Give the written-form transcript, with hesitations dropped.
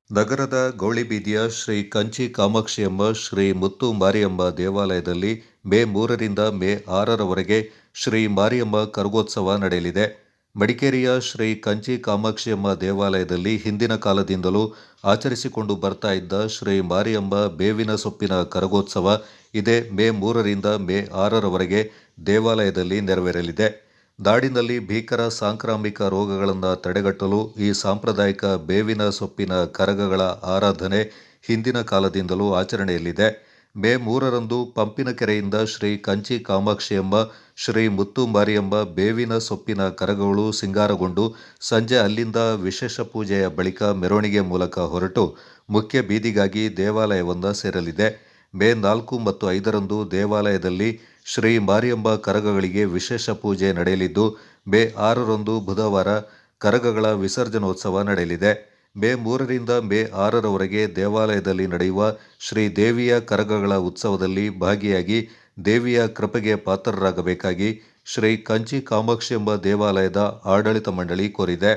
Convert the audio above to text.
ನಗರದ ಗೌಳಿಬೀದಿಯ ಶ್ರೀ ಕಂಚಿ ಕಾಮಾಕ್ಷಿಯಮ್ಮ ಶ್ರೀ ಮುತ್ತು ಮಾರಿಯಮ್ಮ ದೇವಾಲಯದಲ್ಲಿ ಮೇ 3ರಿಂದ ಮೇ 6ರವರೆಗೆ ಶ್ರೀ ಮಾರಿಯಮ್ಮ ಕರಗೋತ್ಸವ ನಡೆಯಲಿದೆ. ಮಡಿಕೇರಿಯ ಶ್ರೀ ಕಂಚಿ ಕಾಮಾಕ್ಷಿಯಮ್ಮ ದೇವಾಲಯದಲ್ಲಿ ಹಿಂದಿನ ಕಾಲದಿಂದಲೂ ಆಚರಿಸಿಕೊಂಡು ಬರ್ತಾ ಇದ್ದ ಶ್ರೀ ಮಾರಿಯಮ್ಮ ಬೇವಿನ ಸೊಪ್ಪಿನ ಕರಗೋತ್ಸವ ಇದೇ ಮೇ 3ರಿಂದ ಮೇ 6ರವರೆಗೆ ದೇವಾಲಯದಲ್ಲಿ ನೆರವೇರಲಿದೆ. ನಾಡಿನಲ್ಲಿ ಭೀಕರ ಸಾಂಕ್ರಾಮಿಕ ರೋಗಗಳನ್ನು ತಡೆಗಟ್ಟಲು ಈ ಸಾಂಪ್ರದಾಯಿಕ ಬೇವಿನ ಸೊಪ್ಪಿನ ಕರಗಗಳ ಆರಾಧನೆ ಹಿಂದಿನ ಕಾಲದಿಂದಲೂ ಆಚರಣೆಯಲ್ಲಿದೆ. ಮೇ 3ರಂದು ಪಂಪಿನಕೆರೆಯಿಂದ ಶ್ರೀ ಕಂಚಿ ಕಾಮಾಕ್ಷಿಯಮ್ಮ, ಶ್ರೀ ಮುತ್ತು ಮಾರಿಯಮ್ಮ ಬೇವಿನ ಸೊಪ್ಪಿನ ಕರಗಗಳು ಸಿಂಗಾರಗೊಂಡು ಸಂಜೆ ಅಲ್ಲಿಂದ ವಿಶೇಷ ಪೂಜೆಯ ಬಳಿಕ ಮೆರವಣಿಗೆ ಮೂಲಕ ಹೊರಟು ಮುಖ್ಯ ಬೀದಿಗಾಗಿ ದೇವಾಲಯವನ್ನು ಸೇರಲಿದೆ. ಮೇ 4 ಮತ್ತು 5ರಂದು ದೇವಾಲಯದಲ್ಲಿ ಶ್ರೀ ಮಾರಿಯಮ್ಮ ಕರಗಗಳಿಗೆ ವಿಶೇಷ ಪೂಜೆ ನಡೆಯಲಿದ್ದು, ಮೇ 6ರಂದು ಬುಧವಾರ ಕರಗಗಳ ವಿಸರ್ಜನೋತ್ಸವ ನಡೆಯಲಿದೆ. ಮೇ 3ರಿಂದ ಮೇ 6ರವರೆಗೆ ದೇವಾಲಯದಲ್ಲಿ ನಡೆಯುವ ಶ್ರೀ ದೇವಿಯ ಕರಗಗಳ ಉತ್ಸವದಲ್ಲಿ ಭಾಗಿಯಾಗಿ ದೇವಿಯ ಕೃಪೆಗೆ ಪಾತ್ರರಾಗಬೇಕಾಗಿ ಶ್ರೀ ಕಂಚಿ ಕಾಮಾಕ್ಷಿಯಮ್ಮ ದೇವಾಲಯದ ಆಡಳಿತ ಮಂಡಳಿ ಕೋರಿದೆ.